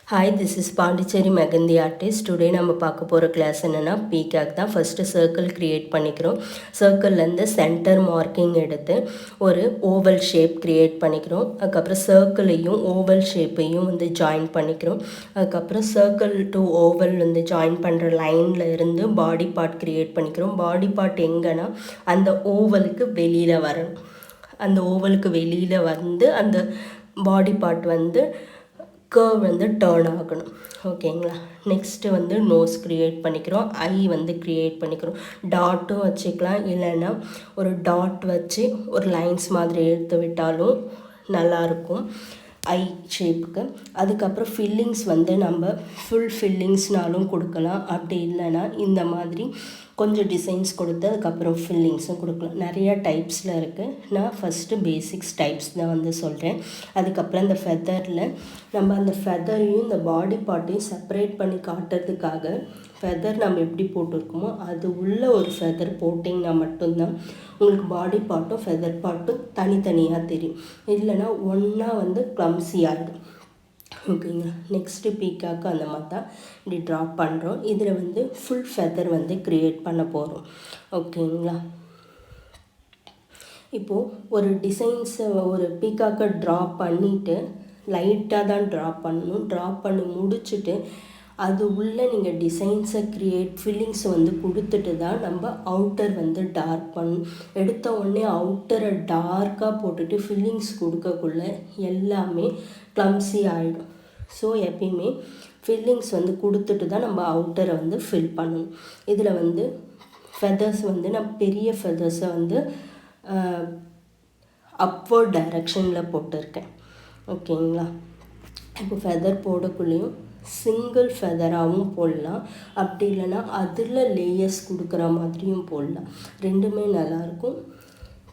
Hi, this is Pondicherry Megandi artist. Today நம்ம பார்க்க போகிற கிளாஸ் என்னென்னா பீகாக் தான். ஃபஸ்ட்டு சர்க்கிள் க்ரியேட் பண்ணிக்கிறோம். சர்க்கிள்லேருந்து சென்டர் மார்க்கிங் எடுத்து ஒரு ஓவல் ஷேப் க்ரியேட் பண்ணிக்கிறோம். அதுக்கப்புறம் சர்க்கிளையும் ஓவல் ஷேப்பையும் வந்து ஜாயின் பண்ணிக்கிறோம். அதுக்கப்புறம் சர்க்கிள் டு ஓவல் வந்து ஜாயின் பண்ணுற லைனில் இருந்து பாடி பார்ட் க்ரியேட் பண்ணிக்கிறோம். பாடி பார்ட் எங்கன்னா அந்த ஓவலுக்கு வெளியில் வரணும். அந்த ஓவலுக்கு வெளியில் வந்து அந்த பாடி பார்ட் வந்து கர்வ் வந்து டேர்ன் ஆகணும். ஓகேங்களா. நெக்ஸ்ட்டு வந்து நோஸ் க்ரியேட் பண்ணிக்கிறோம். ஐ வந்து க்ரியேட் பண்ணிக்கிறோம். டாட்டும் வச்சுக்கலாம், இல்லைன்னா ஒரு டாட் வச்சு ஒரு லைன்ஸ் மாதிரி எடுத்து விட்டாலும் நல்லாயிருக்கும் ஐ ஷேப்புக்கு. அதுக்கப்புறம் ஃபில்லிங்ஸ் வந்து நம்ம ஃபுல் ஃபில்லிங்ஸ்னாலும் கொடுக்கலாம், அப்படி இல்லைன்னா இந்த மாதிரி கொஞ்சம் டிசைன்ஸ் கொடுத்து அதுக்கப்புறம் ஃபில்லிங்ஸும் கொடுக்கலாம். நிறையா டைப்ஸில் இருக்குது. நான் ஃபஸ்ட்டு பேசிக்ஸ் டைப்ஸ் தான் வந்து சொல்கிறேன். அதுக்கப்புறம் இந்த ஃபெதரில் நம்ம அந்த ஃபெதரையும் இந்த பாடி பார்ட்டையும் செப்பரேட் பண்ணி காட்டுறதுக்காக ஃபெதர் நம்ம எப்படி போட்டிருக்கோமோ அது உள்ள ஒரு ஃபெதர் போட்டிங்கன்னா மட்டும்தான் உங்களுக்கு பாடி பார்ட்டும் ஃபெதர் பார்ட்டும் தனித்தனியாக தெரியும். இல்லைன்னா ஒன்றா வந்து க்ளம்ஸி ஆகிடும். ஓகேங்களா. நெக்ஸ்ட்டு பீக்காக்கு அந்த மாதிரி தான் இப்படி ட்ரா பண்ணுறோம். இதில் வந்து ஃபுல் ஃபெதர் வந்து க்ரியேட் பண்ண போகிறோம். ஓகேங்களா. இப்போது ஒரு டிசைன்ஸை ஒரு பீக்காக்கை ட்ரா பண்ணிவிட்டு லைட்டாக தான் ட்ரா பண்ணணும். ட்ரா பண்ணி முடிச்சுட்டு அது உள்ளே நீங்கள் டிசைன்ஸை ஃபில்லிங்ஸை வந்து கொடுத்துட்டு தான் நம்ம அவுட்டர் வந்து டார்க் பண்ணணும். எடுத்த உடனே அவுட்டரை டார்க்காக போட்டுட்டு ஃபில்லிங்ஸ் கொடுக்கக்குள்ள எல்லாமே க்ளம்ஸி ஆகிடும். ஸோ எப்பயுமே ஃபில்லிங்ஸ் வந்து கொடுத்துட்டு தான் நம்ம அவுட்டரை வந்து ஃபில் பண்ணணும். இதில் வந்து ஃபெதர்ஸ் வந்து நான் பெரிய ஃபெதர்ஸை வந்து அப்வர்ட் டைரக்ஷனில் போட்டிருக்கேன். ஓகேங்களா. இப்போ ஃபெதர் போடக்குள்ளேயும் சிங்கிள் ஃபெதராகவும் போடலாம், அப்படி இல்லைன்னா அதில் லேயர்ஸ் கொடுக்குற மாதிரியும் போடலாம். ரெண்டுமே நல்லாயிருக்கும்.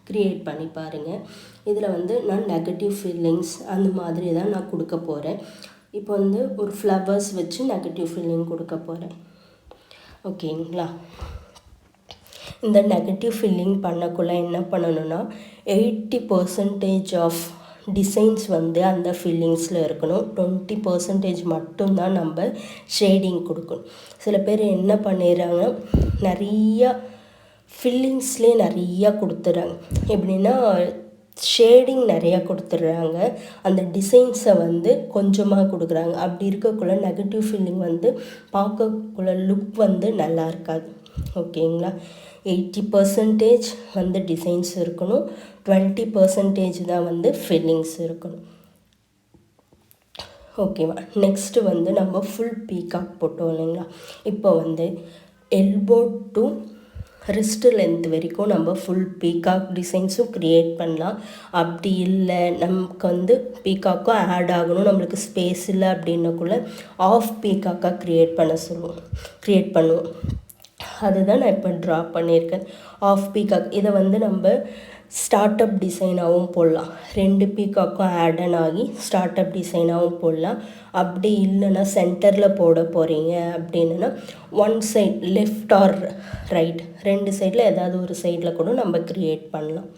க்ரியேட் பண்ணி பாருங்கள். இதில் வந்து நான் நெகட்டிவ் ஃபீலிங்ஸ் அந்த மாதிரி தான் நான் கொடுக்க போகிறேன். இப்போ வந்து ஒரு ஃப்ளவர்ஸ் வச்சு நெகட்டிவ் ஃபீலிங் கொடுக்க போகிறேன். ஓகேங்களா. இந்த நெகட்டிவ் ஃபீலிங் பண்ணக்குள்ளே என்ன பண்ணணுன்னா 80% ஆஃப் டிசைன்ஸ் வந்து அந்த ஃபீலிங்ஸில் இருக்கணும். 20% மட்டும்தான் நம்ம ஷேடிங் கொடுக்கணும். சில பேர் என்ன பண்ணிடுறாங்க, நிறையா ஃபில்லிங்ஸ்லேயே நிறையா கொடுத்துட்றாங்க. எப்படின்னா ஷேடிங் நிறையா கொடுத்துட்றாங்க, அந்த டிசைன்ஸை வந்து கொஞ்சமாக கொடுக்குறாங்க. அப்படி இருக்கக்குள்ள நெகட்டிவ் ஃபீலிங் வந்து பார்க்கக்குள்ள லுக் வந்து நல்லா இருக்காது. ஓகேங்களா. 80% வந்து டிசைன்ஸ் இருக்கணும், 20% தான் வந்து ஃபில்லிங்ஸ் இருக்கணும். ஓகேவா. நெக்ஸ்ட்டு வந்து நம்ம ஃபுல் பீகாக் போட்டோம் இல்லைங்களா. இப்போ வந்து எல்போ டு ரிஸ்ட் லென்த் வரைக்கும் நம்ம ஃபுல் பீகாக் டிசைன்ஸும் க்ரியேட் பண்ணலாம். அப்படி இல்லை நமக்கு வந்து பீகாக்கும் ஆட் ஆகணும், நம்மளுக்கு ஸ்பேஸ் இல்லை அப்படின்னக்குள்ள ஆஃப் பீகாக்காக க்ரியேட் பண்ணுவோம். அதுதான் நான் இப்போ ட்ரா பண்ணியிருக்கேன். ஆஃப் பீகாக் இதை வந்து நம்ம ஸ்டார்ட் அப் டிசைனாகவும் போடலாம். 2 பீகாக்கும் ஆடன் ஆகி ஸ்டார்ட் அப் டிசைனாகவும் போடலாம். அப்படி இல்லைன்னா சென்டரில் போட போகிறீங்க அப்படின்னா one side left or right 2 சைடில் ஏதாவது ஒரு சைடில் கூட நம்ம க்ரியேட் பண்ணலாம்.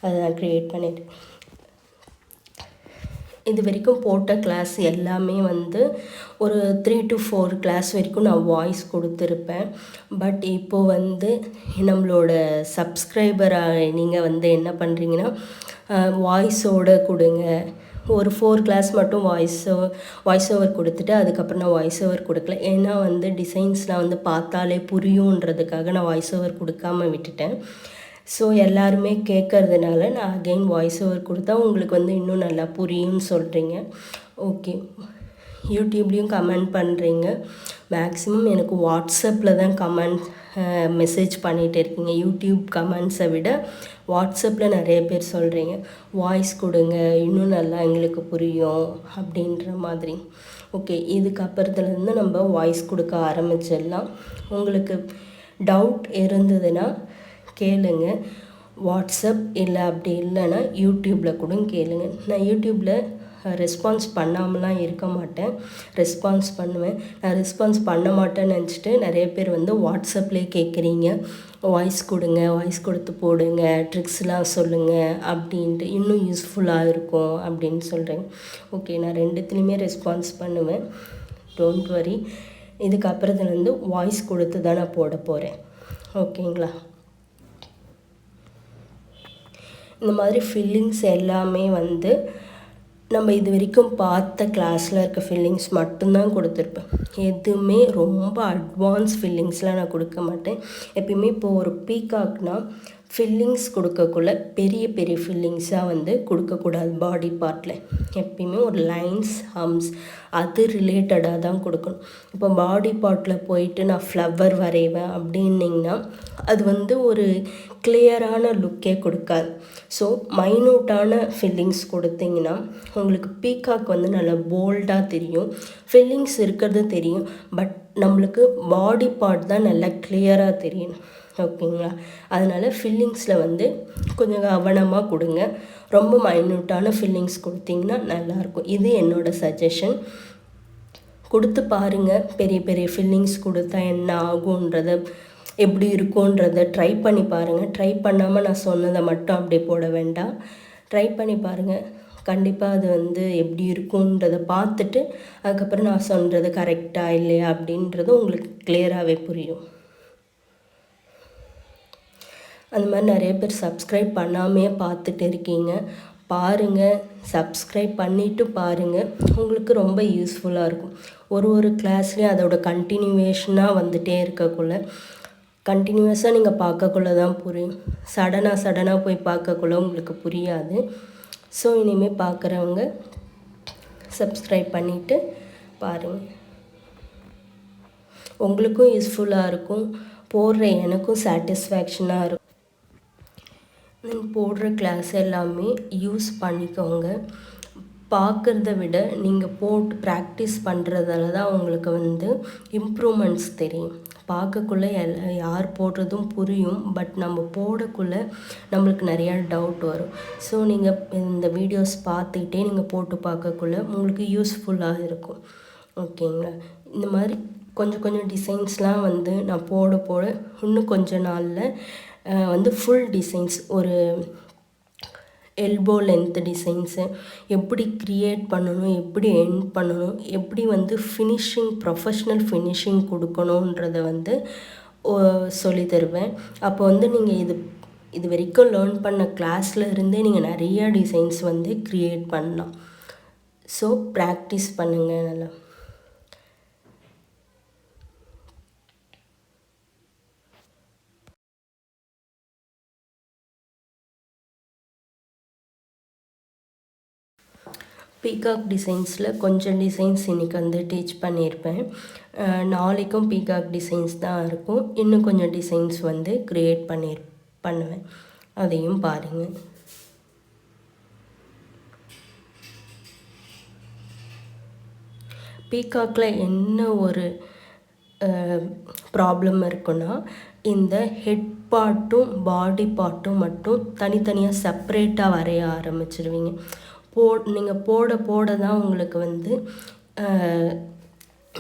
அதை நான் க்ரியேட் பண்ணிட்டேன். இது வரைக்கும் போட்ட கிளாஸ் எல்லாமே வந்து ஒரு 3 to 4 கிளாஸ் வரைக்கும் நான் வாய்ஸ் கொடுத்துருப்பேன். பட் இப்போது வந்து நம்மளோட சப்ஸ்கிரைபராக நீங்கள் வந்து என்ன பண்ணுறீங்கன்னா வாய்ஸோடு கொடுங்க. ஒரு 4 கிளாஸ் மட்டும் வாய்ஸ் ஓவர் கொடுத்துட்டு அதுக்கப்புறம் நான் வாய்ஸ் ஓவர் கொடுக்கல. ஏன்னா வந்து டிசைன்ஸ்லாம் வந்து பார்த்தாலே புரியுன்றதுக்காக நான் வாய்ஸ் ஓவர் கொடுக்காமல் விட்டுட்டேன். ஸோ எல்லாருமே கேட்கறதுனால நான் அகெயின் வாய்ஸ் ஓவர் கொடுத்தா உங்களுக்கு வந்து இன்னும் நல்லா புரியும்னு சொல்கிறீங்க. ஓகே. யூடியூப்லேயும் கமெண்ட் பண்ணுறீங்க. மேக்ஸிமம் எனக்கு வாட்ஸ்அப்பில் தான் மெசேஜ் பண்ணிகிட்டு இருக்கீங்க. யூடியூப் கமெண்ட்ஸை விட வாட்ஸ்அப்பில் நிறைய பேர் சொல்கிறீங்க வாய்ஸ் கொடுங்க, இன்னும் நல்லா எங்களுக்கு புரியும் அப்படின்ற மாதிரி. ஓகே. இதுக்கப்புறத்துலேருந்து நம்ம வாய்ஸ் கொடுக்க ஆரம்பிச்சிடலாம். உங்களுக்கு டவுட் இருந்ததுன்னா கேளுங்க. வாட்ஸ்அப் இல்லை அப்படி இல்லைன்னா யூடியூப்பில் கூட கேளுங்க. நான் யூடியூப்பில் ரெஸ்பான்ஸ் பண்ணாமலாம் இருக்க மாட்டேன், ரெஸ்பான்ஸ் பண்ணுவேன். நான் ரெஸ்பான்ஸ் பண்ண மாட்டேன்னு நினச்சிட்டு நிறைய பேர் வந்து வாட்ஸ்அப்லேயே கேட்குறீங்க, வாய்ஸ் கொடுங்க, வாய்ஸ் கொடுத்து போடுங்க, ட்ரிக்ஸ்லாம் சொல்லுங்கள் அப்படின்ட்டு, இன்னும் யூஸ்ஃபுல்லாக இருக்கும் அப்படின்னு சொல்கிறேன். ஓகே, நான் ரெண்டுத்துலேயுமே ரெஸ்பான்ஸ் பண்ணுவேன், டோன்ட் வரி. இதுக்கப்புறத்துலேருந்து வாய்ஸ் கொடுத்து தான் நான் போட போகிறேன். ஓகேங்களா? இந்த மாதிரி ஃபில்லிங்ஸ் எல்லாமே வந்து நம்ம இது வரைக்கும் பார்த்த கிளாஸில் இருக்க ஃபில்லிங்ஸ் மட்டும்தான் கொடுத்துருப்பேன். எதுவுமே ரொம்ப அட்வான்ஸ் ஃபில்லிங்ஸ்லாம் நான் கொடுக்க மாட்டேன். எப்பயுமே இப்போ ஒரு பீகாக்னால் ஃபில்லிங்ஸ் கொடுக்கக்குள்ள பெரிய பெரிய ஃபில்லிங்ஸாக வந்து கொடுக்கக்கூடாது. பாடி பார்ட்டில் எப்பயுமே ஒரு லைன்ஸ், ஹம்ஸ் அது ரிலேட்டடாக தான் கொடுக்கணும். இப்போ பாடி பார்ட்டில் போயிட்டு நான் ஃப்ளவர் வரைவேன் அப்படின்னிங்கன்னா அது வந்து ஒரு கிளியரான லுக்கே கொடுக்காது. ஸோ மைனூட்டான ஃபில்லிங்ஸ் கொடுத்தீங்கன்னா உங்களுக்கு பீகாக் வந்து நல்லா போல்டாக தெரியும், ஃபில்லிங்ஸ் இருக்கிறது தெரியும், பட் நம்மளுக்கு பாடி பார்ட் தான் நல்லா கிளியராக தெரியும். ஓகேங்களா? அதனால் ஃபில்லிங்ஸில் வந்து கொஞ்சம் கவனமாக கொடுங்க. ரொம்ப மைன்யூட்டான ஃபில்லிங்ஸ் கொடுத்தீங்கன்னா நல்லாயிருக்கும். இது என்னோடய சஜஷன். கொடுத்து பாருங்கள். பெரிய பெரிய ஃபில்லிங்ஸ் கொடுத்தா என்ன ஆகுன்றத, எப்படி இருக்குன்றத ட்ரை பண்ணி பாருங்கள். ட்ரை பண்ணாமல் நான் சொன்னதை மட்டும் அப்படியே போட வேண்டாம், ட்ரை பண்ணி பாருங்கள். கண்டிப்பாக அது வந்து எப்படி இருக்குன்றதை பார்த்துட்டு அதுக்கப்புறம் நான் சொல்கிறது கரெக்டாக இல்லையா அப்படின்றது உங்களுக்கு கிளியராகவே புரியும். அந்த மாதிரி நிறைய பேர் சப்ஸ்கிரைப் பண்ணாமே பார்த்துட்டு இருக்கீங்க, பாருங்கள், சப்ஸ்கிரைப் பண்ணிவிட்டு பாருங்கள், உங்களுக்கு ரொம்ப யூஸ்ஃபுல்லாக இருக்கும். ஒரு கிளாஸ்லேயும் அதோட கண்டினியூவேஷனாக வந்துகிட்டே இருக்கக்குள்ள, கண்டினியூஸாக நீங்கள் பார்க்கக்குள்ள தான் புரியும். சடனாக போய் பார்க்கக்குள்ள உங்களுக்கு புரியாது. ஸோ இனிமேல் பார்க்குறவங்க சப்ஸ்கிரைப் பண்ணிவிட்டு பாருங்கள், உங்களுக்கும் யூஸ்ஃபுல்லாக இருக்கும், போடுற எனக்கும் சாட்டிஸ்ஃபேக்ஷனாக இருக்கும். போடுற கிளாஸ் எல்லாமே யூஸ் பண்ணிக்கோங்க. பார்க்குறத விட நீங்கள் போட்டு ப்ராக்டிஸ் பண்ணுறதால தான் உங்களுக்கு வந்து இம்ப்ரூவ்மெண்ட்ஸ் தெரியும். பார்க்கக்குள்ளே யார் போடுறதும் புரியும், பட் நம்ம போடக்குள்ளே நம்மளுக்கு நிறையா டவுட் வரும். ஸோ நீங்கள் இந்த வீடியோஸ் பார்த்துக்கிட்டே நீங்கள் போட்டு பார்க்கக்குள்ளே உங்களுக்கு யூஸ்ஃபுல்லாக இருக்கும். ஓகேங்களா? இந்த மாதிரி கொஞ்சம் டிசைன்ஸ்லாம் வந்து நான் போட இன்னும் கொஞ்ச நாளில் வந்து ஃபுல் டிசைன்ஸ், ஒரு எல்போ லென்த் டிசைன்ஸு எப்படி க்ரியேட் பண்ணணும், எப்படி எண்ட் பண்ணணும், எப்படி வந்து ஃபினிஷிங், ப்ரொஃபஷ்னல் ஃபினிஷிங் கொடுக்கணுன்றதை வந்து சொல்லி தருவேன். அப்போ வந்து நீங்கள் இது வரைக்கும் லேர்ன் பண்ண கிளாஸில் இருந்தே நீங்கள் நிறையா டிசைன்ஸ் வந்து க்ரியேட் பண்ணலாம். ஸோ ப்ராக்டிஸ் பண்ணுங்கள் நல்லா. பீகாக் டிசைன்ஸில் கொஞ்சம் டிசைன்ஸ் இன்றைக்கி வந்து டீச் பண்ணியிருப்பேன். நாளைக்கும் பீகாக் டிசைன்ஸ் தான் இருக்கும். இன்னும் கொஞ்சம் டிசைன்ஸ் வந்து க்ரியேட் பண்ணுவேன், அதையும் பாருங்கள். பீகாக்கில் என்ன ஒரு ப்ராப்ளம் இருக்குன்னா, இந்த ஹெட் பார்ட்டும் பாடி பார்ட்டும் மட்டும் தனித்தனியாக செப்ரேட்டாக வரைய ஆரம்பிச்சிருவீங்க. நீங்கள் போட தான் உங்களுக்கு வந்து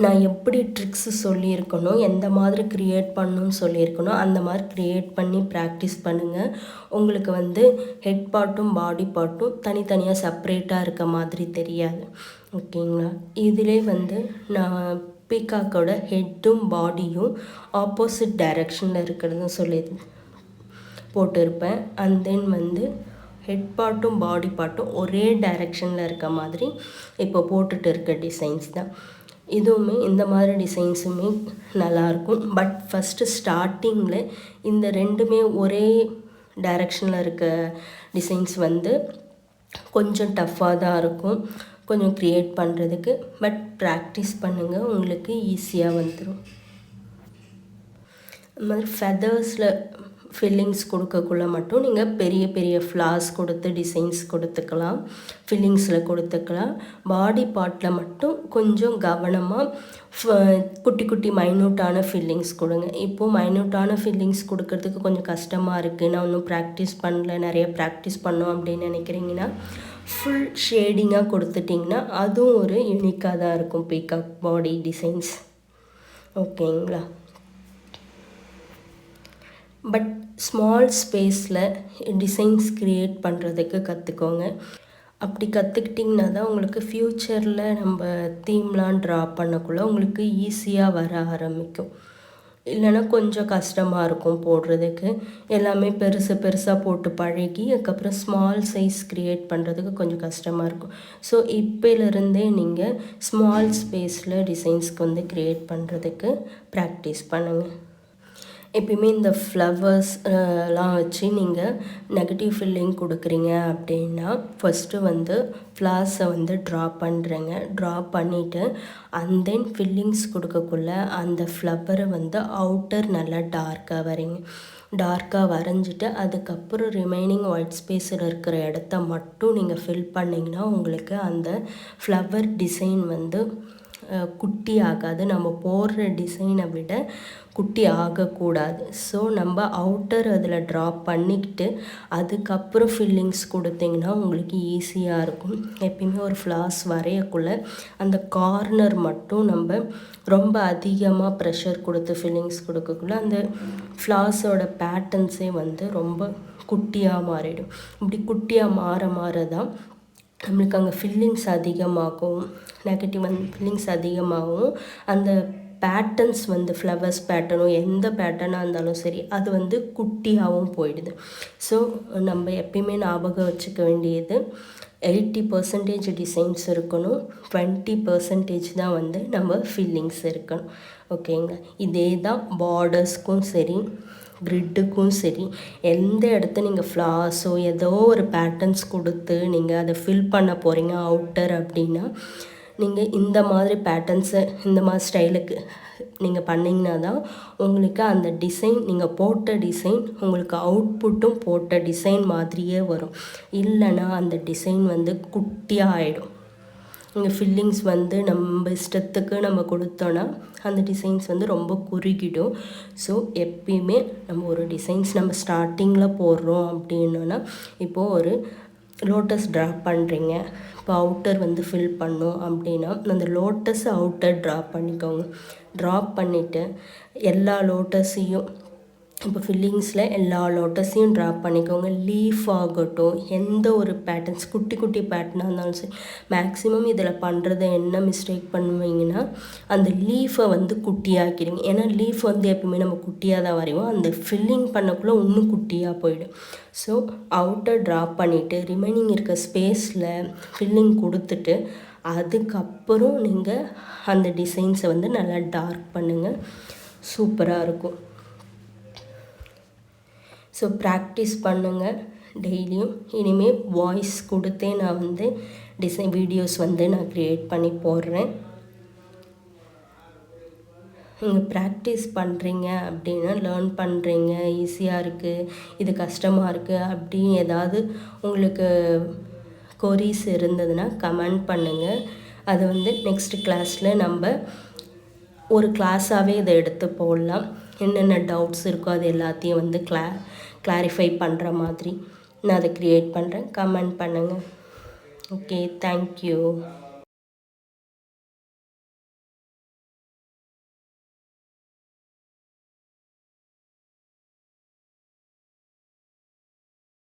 நான் எப்படி ட்ரிக்ஸு சொல்லியிருக்கணும், எந்த மாதிரி க்ரியேட் பண்ணணும்னு சொல்லியிருக்கணும், அந்த மாதிரி க்ரியேட் பண்ணி ப்ராக்டிஸ் பண்ணுங்கள். உங்களுக்கு வந்து ஹெட் பார்ட்டும் பாடி பார்ட்டும் தனித்தனியாக செப்ரேட்டாக இருக்க மாதிரி தெரியாது. ஓகேங்களா? இதிலே வந்து நான் பீகாக்கோட ஹெட்டும் பாடியும் ஆப்போசிட் டைரக்ஷனில் இருக்கிறதும் சொல்லி போட்டிருப்பேன். அண்ட் தென் வந்து ஹெட் பார்ட்டும் பாடி பார்ட்டும் ஒரே டைரெக்ஷனில் இருக்க மாதிரி இப்போ போட்டுட்டு இருக்க டிசைன்ஸ் தான். இதுவுமே இந்த மாதிரி டிசைன்ஸுமே நல்லாயிருக்கும். பட் ஃபஸ்ட்டு ஸ்டார்டிங்கில் இந்த ரெண்டுமே ஒரே டைரெக்ஷனில் இருக்க டிசைன்ஸ் வந்து கொஞ்சம் டஃப்பாக தான் இருக்கும் கொஞ்சம் க்ரியேட் பண்ணுறதுக்கு. பட் ப்ராக்டிஸ் பண்ணுங்கள், உங்களுக்கு ஈஸியாக வந்துடும். அது மாதிரி ஃபெதர்ஸில் ஃபில்லிங்ஸ் கொடுக்கக்குள்ள மட்டும் நீங்கள் பெரிய பெரிய ஃப்ளார்ஸ் கொடுத்து டிசைன்ஸ் கொடுத்துக்கலாம், ஃபில்லிங்ஸில் கொடுத்துக்கலாம். பாடி பார்ட்டில் மட்டும் கொஞ்சம் கவனமாக குட்டி குட்டி மைன்யூட்டான ஃபில்லிங்ஸ் கொடுங்க. இப்போது மைன்யூட்டான ஃபில்லிங்ஸ் கொடுக்கறதுக்கு கொஞ்சம் கஷ்டமாக இருக்குது, நான் ஒன்றும் ப்ராக்டிஸ் பண்ணல, நிறைய ப்ராக்டிஸ் பண்ணோம் அப்படின்னு நினைக்கிறீங்கன்னா ஃபுல் ஷேடிங்காக கொடுத்துட்டிங்கன்னா அதுவும் ஒரு யூனிக்காக தான் இருக்கும் பீகாக் பாடி டிசைன்ஸ். ஓகேங்களா? பட் ஸ்மால் ஸ்பேஸில் டிசைன்ஸ் க்ரியேட் பண்ணுறதுக்கு கற்றுக்கோங்க. அப்படி கற்றுக்கிட்டிங்கன்னா தான் உங்களுக்கு ஃப்யூச்சரில் நம்ம தீம்லாம் ட்ரா பண்ணக்குள்ளே உங்களுக்கு ஈஸியாக வர ஆரம்பிக்கும். இல்லைன்னா கொஞ்சம் கஷ்டமாக இருக்கும் போடுறதுக்கு. எல்லாமே பெருசு பெருசாக போட்டு பழகி அதுக்கப்புறம் ஸ்மால் சைஸ் க்ரியேட் பண்ணுறதுக்கு கொஞ்சம் கஷ்டமாக இருக்கும். ஸோ இப்போலேருந்தே நீங்கள் ஸ்மால் ஸ்பேஸில் டிசைன்ஸ்க்கு வந்து க்ரியேட் பண்ணுறதுக்கு ப்ராக்டிஸ் பண்ணுங்கள். எப்பயுமே இந்த ஃப்ளவர்ஸ் லாம் வச்சு நீங்கள் நெகட்டிவ் ஃபில்லிங் கொடுக்குறீங்க அப்படின்னா ஃபஸ்ட்டு வந்து ஃப்ளார்ஸை வந்து ட்ரா பண்ணுறேங்க. ட்ரா பண்ணிவிட்டு அண்ட் தென் ஃபில்லிங்ஸ் கொடுக்கக்குள்ள அந்த ஃப்ளவரை வந்து அவுட்டர் நல்லா டார்க்காக வரைங்க. டார்க்காக வரைஞ்சிட்டு அதுக்கப்புறம் ரிமைனிங் ஒயிட் ஸ்பேஸில் இருக்கிற இடத்த மட்டும் நீங்கள் ஃபில் பண்ணிங்கன்னா உங்களுக்கு அந்த ஃப்ளவர் டிசைன் வந்து குட்டி ஆகாது. நம்ம போடுற டிசைனை விட குட்டி ஆகக்கூடாது. ஸோ நம்ம அவுட்டர் அதில் ட்ரா பண்ணிக்கிட்டு அதுக்கப்புறம் ஃபில்லிங்ஸ் கொடுத்திங்கன்னா உங்களுக்கு ஈஸியாக இருக்கும். எப்பயுமே ஒரு ஃப்ளார்ஸ் வரையக்குள்ளே அந்த கார்னர் மட்டும் நம்ம ரொம்ப அதிகமாக ப்ரெஷர் கொடுத்து ஃபில்லிங்ஸ் கொடுக்கக்குள்ள அந்த ஃப்ளார்ஸோட பேட்டர்ன்ஸே வந்து ரொம்ப குட்டியாக மாறிடும். இப்படி குட்டியாக மாற தான் நம்மளுக்கு அங்கே ஃபில்லிங்ஸ் அதிகமாகும். நெகட்டிவ் ஃபில்லிங்ஸ் ஆகும். அந்த பேட்டர்ன்ஸ் வந்து ஃப்ளவர்ஸ் பேட்டர்னும் எந்த பேட்டர்னாக இருந்தாலும் சரி அது வந்து குட்டியாகவும் போயிடுது. ஸோ நம்ம எப்பயுமே ஞாபகம் வச்சுக்க வேண்டியது 80% டிசைன்ஸ் இருக்கணும், 20% தான் வந்து நம்ம ஃபில்லிங்ஸ் இருக்கணும். ஓகேங்களா? இதே தான் பார்டர்ஸ்க்கும் சரி கிரிட்டுக்கும் சரி எந்த இடத்த நீங்கள் ஃப்ளார்ஸோ ஏதோ ஒரு பேட்டர்ன்ஸ் கொடுத்து நீங்கள் அதை ஃபில் பண்ண போகிறீங்க அவுட்டர் அப்படின்னா நீங்கள் இந்த மாதிரி பேட்டர்ன்ஸை இந்த மாதிரி ஸ்டைலுக்கு நீங்கள் பண்ணிங்கன்னா தான் உங்களுக்கு அந்த டிசைன் நீங்கள் போட்ட டிசைன் உங்களுக்கு அவுட்புட்டும் போட்ட டிசைன் மாதிரியே வரும். இல்லைன்னா அந்த டிசைன் வந்து குட்டியாக ஆகிடும். இங்கே ஃபில்லிங்ஸ் வந்து நம்ம இஷ்டத்துக்கு நம்ம கொடுத்தோன்னா அந்த டிசைன்ஸ் வந்து ரொம்ப குறுகிடும். ஸோ எப்பயுமே நம்ம ஒரு டிசைன்ஸ் நம்ம ஸ்டார்டிங்கில் போடுறோம் அப்படின்னா இப்போது ஒரு லோட்டஸ் ட்ரா பண்ணுறீங்க, இப்போ அவுட்டர் வந்து ஃபில் பண்ணோம் அப்படின்னா அந்த லோட்டஸை அவுட்டர் ட்ரா பண்ணிக்கோங்க. ட்ரா பண்ணிவிட்டு எல்லா லோட்டஸையும் இப்போ ஃபில்லிங்ஸில் எல்லா லோட்டஸையும் ட்ரா பண்ணிக்கோங்க. லீஃப் ஆகட்டும் எந்த ஒரு பேட்டர்ன்ஸ் குட்டி குட்டி பேட்டர்னாக இருந்தாலும் சரி. மேக்ஸிமம் இதில் பண்ணுறது என்ன மிஸ்டேக் பண்ணுவீங்கன்னா அந்த லீஃபை வந்து குட்டியாக்கிடுங்க. ஏன்னா லீஃப் வந்து எப்பவுமே நம்ம குட்டியாக தான் வரைவோம். அந்த ஃபில்லிங் பண்ணக்குள்ளே இன்னும் குட்டியாக போயிடும். ஸோ அவுட்டர் ட்ரா பண்ணிவிட்டு ரிமைனிங் இருக்க ஸ்பேஸில் ஃபில்லிங் கொடுத்துட்டு அதுக்கப்புறம் நீங்கள் அந்த டிசைன்ஸை வந்து நல்லா டார்க் பண்ணுங்கள். சூப்பராக இருக்கும். ஸோ ப்ராக்டிஸ் பண்ணுங்கள் டெய்லியும். இனிமேல் வாய்ஸ் கொடுத்தே நான் வந்து டிசைன் வீடியோஸ் வந்து நான் க்ரியேட் பண்ணி போடுறேன். நீங்கள் ப்ராக்டிஸ் பண்ணுறீங்க அப்படின்னா லேர்ன் பண்ணுறீங்க, ஈஸியாக இருக்குது, இது கஷ்டமாக இருக்குது அப்படின்னு ஏதாவது உங்களுக்கு கொரீஸ் இருந்ததுன்னா கமெண்ட் பண்ணுங்கள். அது வந்து நெக்ஸ்ட் கிளாஸில் நம்ம ஒரு கிளாஸாகவே இதை எடுத்து போடலாம். என்னென்ன டவுட்ஸ் இருக்கோ அது எல்லாத்தையும் வந்து கிளாரிஃபை பண்ணுற மாதிரி நான் அதை க்ரியேட் பண்ணுறேன். கமெண்ட் பண்ணுங்கள். Okay, thank you.